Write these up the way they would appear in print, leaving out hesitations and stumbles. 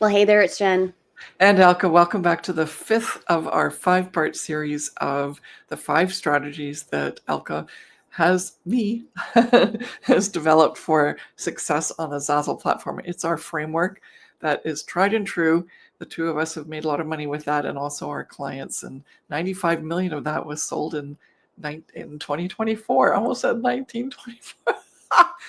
Well, hey there, it's Jen. And Elke, welcome back to the fifth of our five-part series of the 5 strategies that Elke has developed for success on the Zazzle platform. It's our framework that is tried and true. The two of us have made a lot of money with that, and also our clients. And 95 million of that was sold in 2024. Almost said 1924.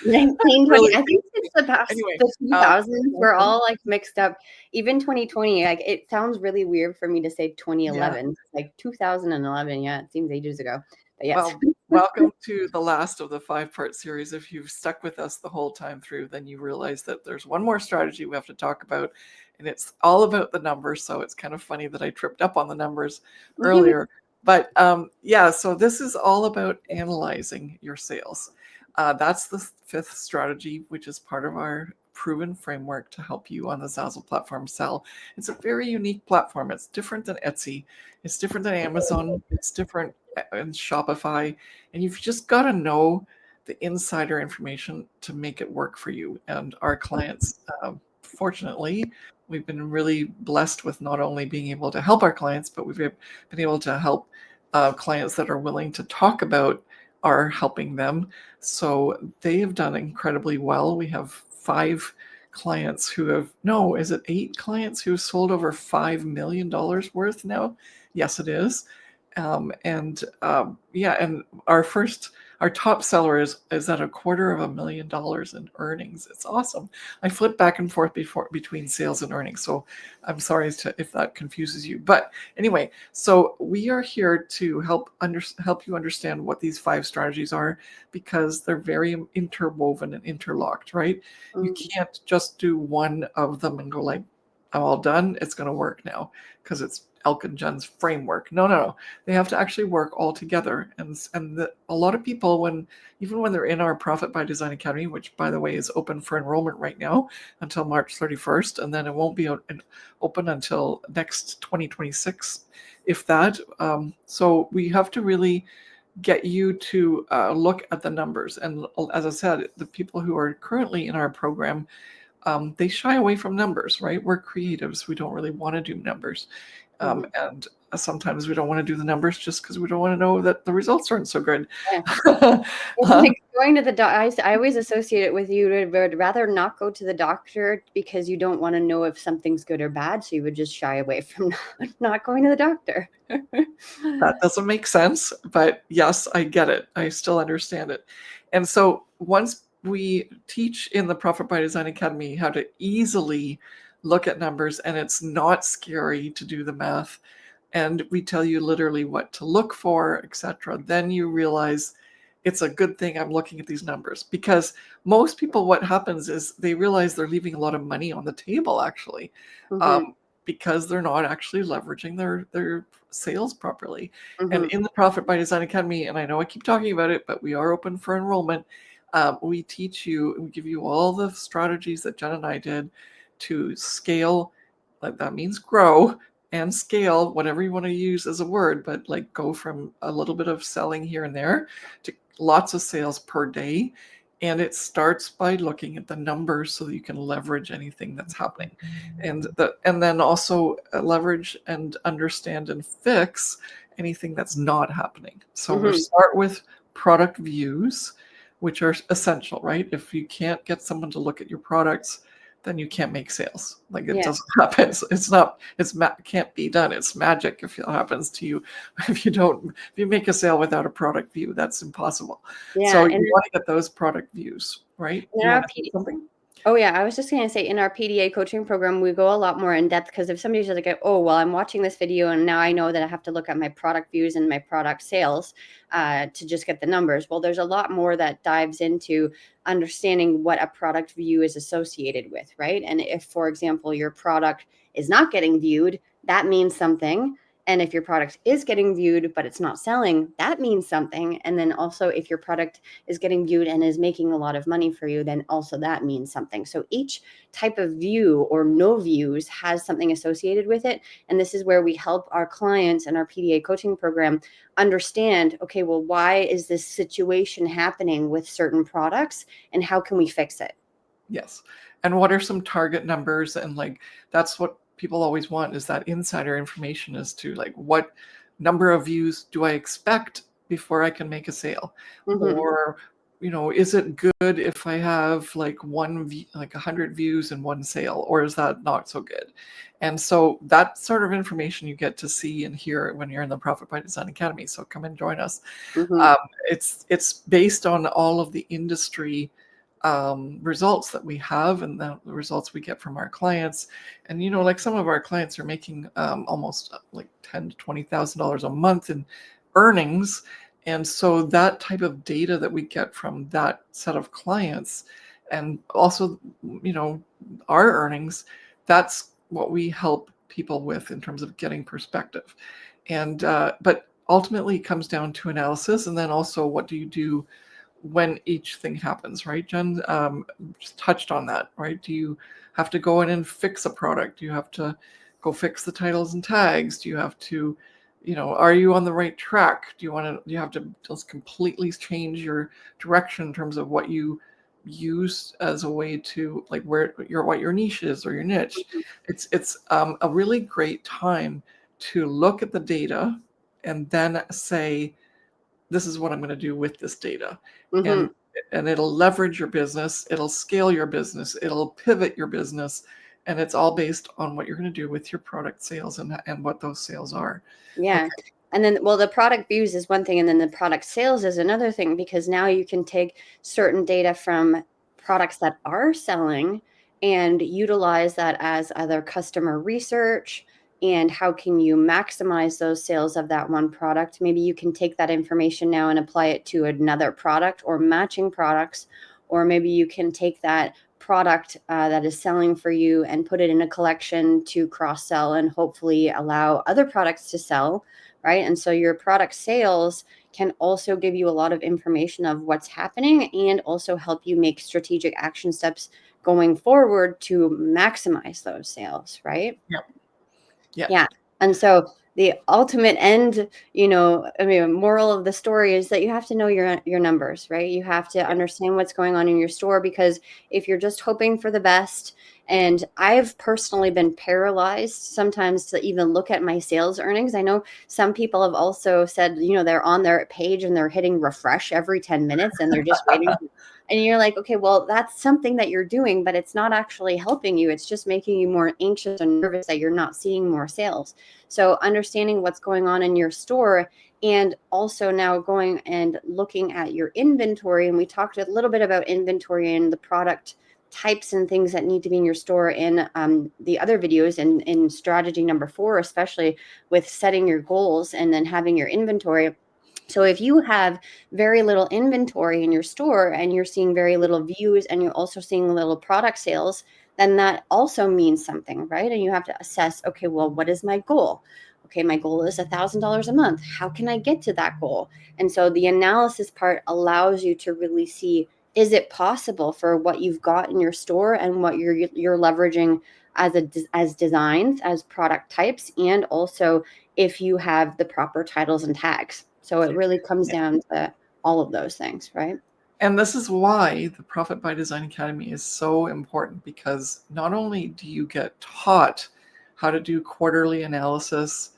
1920. Really? I think it's Anyway, the 2000s. We're all like mixed up. Even 2020, like it sounds really weird for me to say yeah. 2011. Like 2011. Yeah, it seems ages ago. But yes. Well, welcome to the last of the 5-part series. If you've stuck with us the whole time through, then you realize that there's one more strategy we have to talk about, and it's all about the numbers. So it's kind of funny that I tripped up on the numbers earlier. But yeah, so this is all about analyzing your sales. That's the 5th strategy, which is part of our proven framework to help you on the Zazzle platform sell. It's a very unique platform. It's different than Etsy. It's different than Amazon. It's different in Shopify. And you've just got to know the insider information to make it work for you. And our clients, fortunately, we've been really blessed with not only being able to help our clients, but we've been able to help clients that are willing to talk about our helping them. So they have done incredibly well. We have 5 clients who have, no, is it 8 clients who have sold over $5 million worth now? Yes, it is. Yeah, and our top seller is at $250,000 in earnings. It's awesome. I flip back and forth between sales and earnings, so I'm sorry if that confuses you. But anyway, so we are here to help you understand what these 5 strategies are, because they're very interwoven and interlocked, right? You can't just do one of them and go like, I'm all done, it's going to work now because it's Elke and Jen's framework. No. They have to actually work all together. And a lot of people, even when they're in our Profit by Design Academy, which by the way is open for enrollment right now until March 31st, and then it won't be open until next 2026, if that. So we have to really get you to look at the numbers. And as I said, the people who are currently in our program, they shy away from numbers, right? We're creatives. We don't really want to do numbers. And sometimes we don't want to do the numbers just because we don't want to know that the results aren't so good. Yeah. It's like going to the doctor. I always associate it with you would rather not go to the doctor because you don't want to know if something's good or bad. So you would just shy away from not going to the doctor. That doesn't make sense, but yes, I get it. I still understand it. And so once we teach in the Profit by Design Academy how to easily look at numbers, and it's not scary to do the math, and we tell you literally what to look for, etc., then you realize it's a good thing I'm looking at these numbers. Because most people, what happens is they realize they're leaving a lot of money on the table, actually, because they're not actually leveraging their sales properly. And in the Profit by Design Academy, and I know I keep talking about it, but we are open for enrollment. We teach you, we give you all the strategies that Jen and I did to scale. Like that means grow and scale, whatever you want to use as a word, but like go from a little bit of selling here and there to lots of sales per day. And it starts by looking at the numbers so that you can leverage anything that's happening, and then also leverage and understand and fix anything that's not happening. So we'll start with product views, which are essential, right? If you can't get someone to look at your products, then you can't make sales. Like it doesn't happen. Can't be done. It's magic if it happens to you. If you make a sale without a product view, that's impossible. Yeah, so you want to get those product views, right? You want to say something? Oh, yeah. I was just going to say in our PDA coaching program, we go a lot more in depth, because if somebody's just like, oh, well, I'm watching this video and now I know that I have to look at my product views and my product sales to just get the numbers. Well, there's a lot more that dives into understanding what a product view is associated with, right? And if, for example, your product is not getting viewed, that means something. And if your product is getting viewed, but it's not selling, that means something. And then also if your product is getting viewed and is making a lot of money for you, then also that means something. So each type of view or no views has something associated with it. And this is where we help our clients in our PDA coaching program understand, okay, well, why is this situation happening with certain products and how can we fix it? Yes. And what are some target numbers? And like, that's what people always want, is that insider information as to like, what number of views do I expect before I can make a sale? Mm-hmm. Or, is it good if I have like 100 views and one sale, or is that not so good? And so that sort of information you get to see and hear when you're in the Profit by Design Academy. So come and join us. Mm-hmm. Um, it's based on all of the industry results that we have, and the results we get from our clients. And like some of our clients are making almost like $10,000 to $20,000 a month in earnings, and so that type of data that we get from that set of clients, and also our earnings, that's what we help people with in terms of getting perspective. And but ultimately it comes down to analysis, and then also what do you do when each thing happens, right? Jen just touched on that, right? Do you have to go in and fix a product? Do you have to go fix the titles and tags? Do you have to, are you on the right track? Do you have to just completely change your direction in terms of what you use as a way to like what your niche is or your niche? It's a really great time to look at the data and then say, this is what I'm going to do with this data. Mm-hmm. And it'll leverage your business, it'll scale your business, it'll pivot your business, and it's all based on what you're going to do with your product sales and what those sales are. Yeah. Okay. And then, well, the product views is one thing, and then the product sales is another thing, because now you can take certain data from products that are selling and utilize that as either customer research, and how can you maximize those sales of that one product. Maybe you can take that information now and apply it to another product or matching products, or maybe you can take that product that is selling for you and put it in a collection to cross sell and hopefully allow other products to sell, right? And so your product sales can also give you a lot of information of what's happening, and also help you make strategic action steps going forward to maximize those sales, right? Yeah. Yeah. Yeah. And so the ultimate end, I mean, moral of the story is that you have to know your numbers, right? You have to Yeah. understand what's going on in your store, because if you're just hoping for the best, and I've personally been paralyzed sometimes to even look at my sales earnings. I know some people have also said, they're on their page and they're hitting refresh every 10 minutes and they're just waiting. And you're like, okay, well, that's something that you're doing, but it's not actually helping you. It's just making you more anxious and nervous that you're not seeing more sales. So understanding what's going on in your store, and also now going and looking at your inventory. And we talked a little bit about inventory and the product types and things that need to be in your store in the other videos, and in strategy number 4, especially with setting your goals and then having your inventory. So if you have very little inventory in your store and you're seeing very little views, and you're also seeing little product sales, then that also means something, right? And you have to assess, okay, well, what is my goal? Okay, my goal is $1,000 a month. How can I get to that goal? And so the analysis part allows you to really see, is it possible for what you've got in your store and what you're leveraging as designs, as product types, and also if you have the proper titles and tags. So it really comes down to all of those things, right? And this is why the Profit by Design Academy is so important, because not only do you get taught how to do quarterly analysis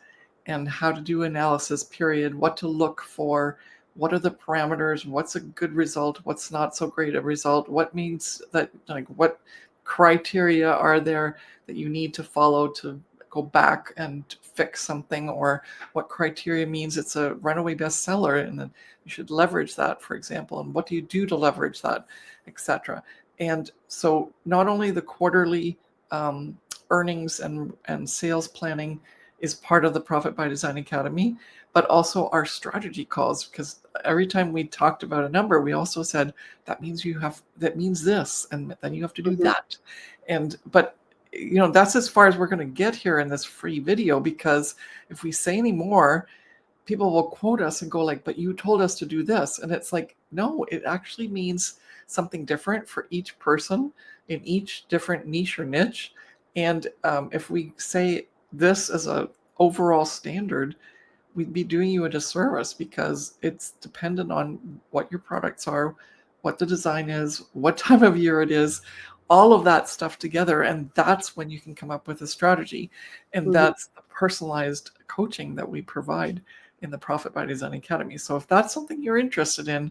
and how to do analysis period, what to look for, what are the parameters, what's a good result, what's not so great a result, what means that, like, what criteria are there that you need to follow to go back and fix something, or what criteria means it's a runaway bestseller and then you should leverage that, for example, and what do you do to leverage that, etc. And so not only the quarterly earnings and sales planning is part of the Profit by Design Academy, but also our strategy calls, because every time we talked about a number, we also said that means this, and then you have to do Mhm. that. But that's as far as we're going to get here in this free video, because if we say any more, people will quote us and go like, but you told us to do this. And it's like, no, it actually means something different for each person in each different niche or niche. And if we say this as a overall standard, we'd be doing you a disservice, because it's dependent on what your products are, what the design is, what time of year it is, all of that stuff together. And that's when you can come up with a strategy. And Mhm. that's the personalized coaching that we provide in the Profit by Design Academy. So if that's something you're interested in,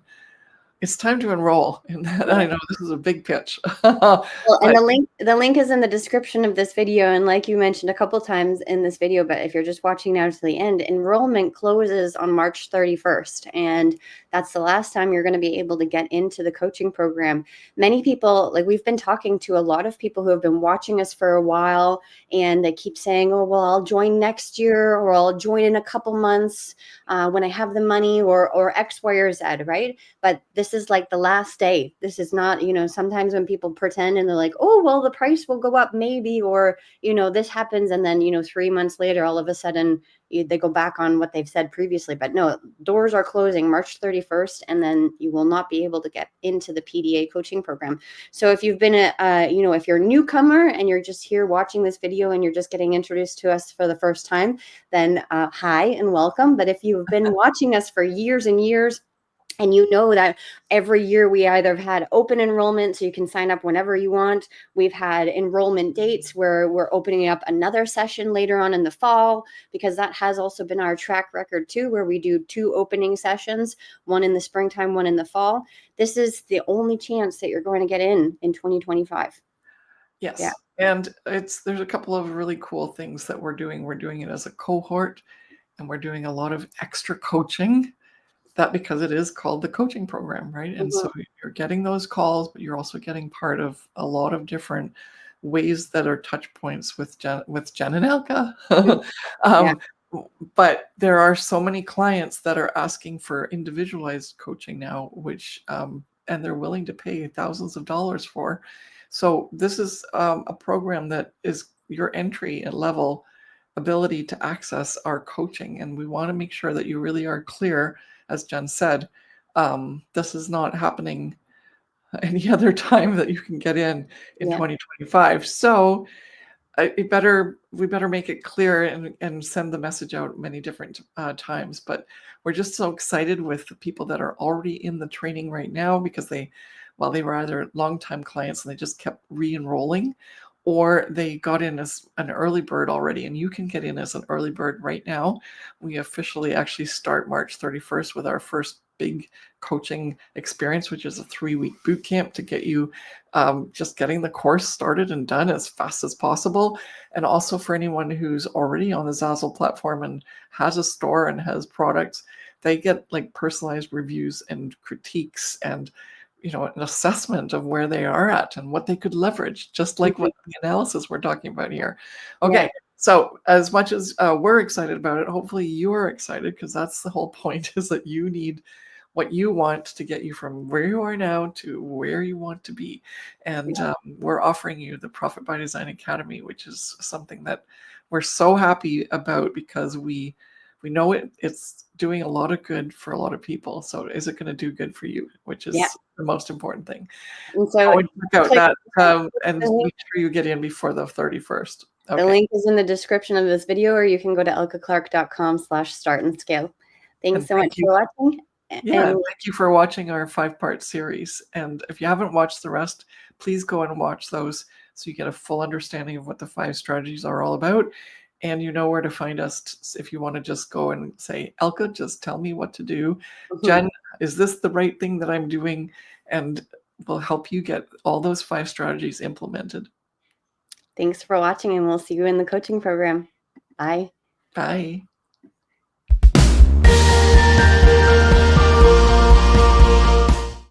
it's time to enroll in that. Yeah. I know this is a big pitch, Well, and but the link is in the description of this video, and like you mentioned a couple times in this video, but if you're just watching now to the end, enrollment closes on March 31st, and that's the last time you're going to be able to get into the coaching program. Many people, like we've been talking to a lot of people who have been watching us for a while, and they keep saying, oh, well, I'll join next year, or I'll join in a couple months when I have the money, or X, Y, or Z, right? But this is like the last day. This is not, sometimes when people pretend and they're like, oh, well, the price will go up maybe, or, this happens. And then, 3 months later, all of a sudden they go back on what they've said previously. But no, doors are closing March 31st, and then you will not be able to get into the PDA coaching program. So if you've been if you're a newcomer and you're just here watching this video and you're just getting introduced to us for the first time, then hi and welcome. But if you've been watching us for years and years, and you know that every year we either have had open enrollment, so you can sign up whenever you want. We've had enrollment dates where we're opening up another session later on in the fall, because that has also been our track record too, where we do 2 opening sessions, one in the springtime, one in the fall. This is the only chance that you're going to get in 2025. Yeah. yes. And there's a couple of really cool things that we're doing. We're doing it as a cohort, and we're doing a lot of extra coaching. That because it is called the coaching program, right? And Mhm. so you're getting those calls, but you're also getting part of a lot of different ways that are touch points with Jen and Elke. Yeah. um, but there are so many clients that are asking for individualized coaching now, which and they're willing to pay thousands of dollars for. So this is a program that is your entry level ability to access our coaching, and we want to make sure that you really are clear. As Jen said, this is not happening any other time that you can get in Yeah. 2025. So we better make it clear and send the message out many different times. But we're just so excited with the people that are already in the training right now, because they were either longtime clients and they just kept re-enrolling, or they got in as an early bird already. And you can get in as an early bird right now. We officially actually start March 31st with our first big coaching experience, which is a 3-week boot camp to get you just getting the course started and done as fast as possible. And also for anyone who's already on the Zazzle platform and has a store and has products, they get like personalized reviews and critiques and an assessment of where they are at and what they could leverage, just like Mhm. what the analysis we're talking about here. Yeah. Okay, so as much as we're excited about it, hopefully you're excited, because that's the whole point, is that you need what you want to get you from where you are now to where you want to be. And we're offering you the Profit by Design Academy, which is something that we're so happy about, because we know it's doing a lot of good for a lot of people. So is it going to do good for you, which Yeah. is the most important thing. And so Go and check out click that and the link. make sure you get in before the 31st. The Okay. link is in the description of this video, or you can go to elkeclarke.com/start and scale. Thanks And so thank much you. for watching. Yeah, And thank you for watching our 5-part series. And if you haven't watched the rest, please go and watch those so you get a full understanding of what the 5 strategies are all about. And you know where to find us if you want to just go and say, Elke, just tell me what to do. mhm. Jen, is this the right thing that I'm doing? And we'll help you get all those 5 strategies implemented. Thanks for watching, and we'll see you in the coaching program. Bye. Bye.